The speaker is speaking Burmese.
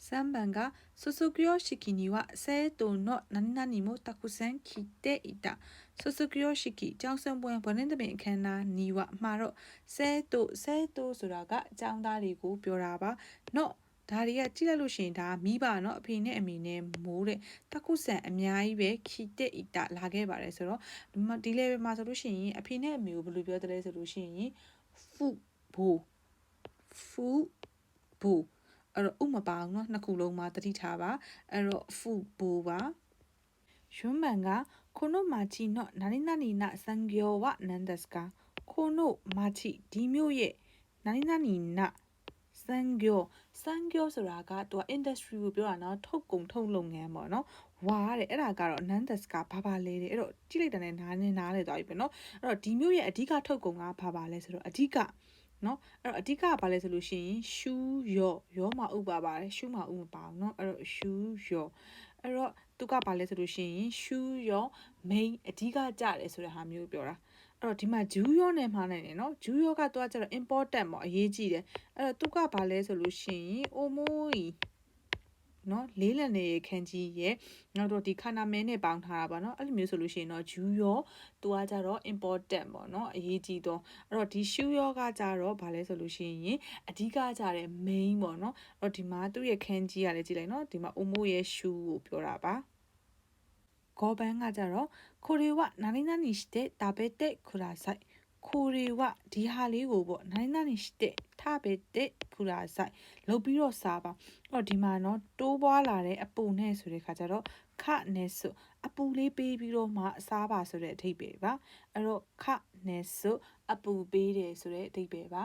3番が卒業式には生徒の何々もたくさん来ていた。卒業式ကျောင်းဆုံးပွဲဘွယ်နှင်းသမီးအခမ်းအနားနီဝမှာတော့生徒ဆိုတာကကျောင်းသားတွေကိုပြောတာပါနော်ဒါတွေကကြည့်လိုက်လို့ရှိရင်ဒါမိဘနော်အဖေနဲ့အမေနဲ့မိုးတဲ့တခုဆန်အများကြီးပဲခီတက်အီတာလာခဲ့ပါတယ်ဆိုတော့ဒီ level မှာဆိုလို့ရှိရင်အဖေနဲ့အမေကိုဘယ်လိုပြောတယ်လဲဆိုလို့ရှိရင်ဖူဘိုအဲ့တော့ဥမပါအောင်နော်နှစ်ခုလုံးမှာတတိထားပါအဲ့တော့ဖူဘိုပါရွှန်းမှန်ကこの町の何々な産業は何ですかこの町ဒီမျိုးရဲ့何々な産業ဆိုတာကသူက industry ကိုပြောတာနော်ထုတ်ကုန်ထုတ်လုပ်ငန်းပေါ့နော်ဝါတဲ့အဲ့ဒါကတော့ 何ですかဘာလဲတဲ့အဲ့တော့ကြည့်လိုက်တဲ့နားလဲသွားပြီပဲနော်အဲ့တော့ဒီမျိုးရဲ့အဓိကထုတ်ကုန်ကဘာလဲဆိုတော့အဓိကနော်အဲ့တော့အဓိကကဘာလဲဆိုလို့ရှိရင်ရှူးရောမှာဥပါပါတယ်ရှူးမှာဥမပါဘူးเนาะအဲ့တော့ရှူးရောအဲ့တော့သူကဘာလဲဆိုလို့ရှိရင်ရှူးရော main အဓိကကြတယ်ဆိုတဲ့ဟာမျိုးပြောတာအဲ့တော့ဒီမှာဂျူးရောနဲ့မှားနိုင်တယ်เนาะဂျူးရောကသူကကျတော့ important ပေါ့အရေးကြီးတယ်အဲ့တော့သူကဘာလဲဆိုလို့ရှိရင်အိုမိုးနော်လေးလံနေခန်းကြီးရဲ့နောက်တော့ဒီခန္ဓာမဲနဲ့ပေါင်းထားတာပါเนาะအဲ့လိုမျိုးဆိုလို့ရှိရင်တော့ဂျူးရောသူကကြတော့ important ပေါ့เนาะအရေးကြီးတော့အဲ့တော့ဒီရှူးရောကကြတော့ဘာလဲဆိုလို့ရှိရင်အဓိကကြတဲ့ main ပေါ့เนาะအဲ့တော့ဒီမှာသူ့ရဲ့ခန်းကြီးကလည်းကြည့်လိုက်เนาะဒီမှာအိုမိုးရဲ့ရှူးကိုပြောတာပါゴーバンがじゃろこれは何々して食べてくださいこれはဒီဟာလေးကိုပေါ့何々して食べてくださいလုပ်ပြီးတော့စားပါအဲ့တော့ဒီမှာเนาะတိုးပွားလာတဲ့အပူနဲ့ဆိုတဲ့ခါကျတော့ခနဲ့ဆိုအပူလေးပေးပြီးတော့မှစားပါဆိုတဲ့အဓိပ္ပာယ်ပါအဲ့တော့ခနဲ့ဆိုအပူပေးတယ်ဆိုတဲ့အဓိပ္ပာယ်ပါ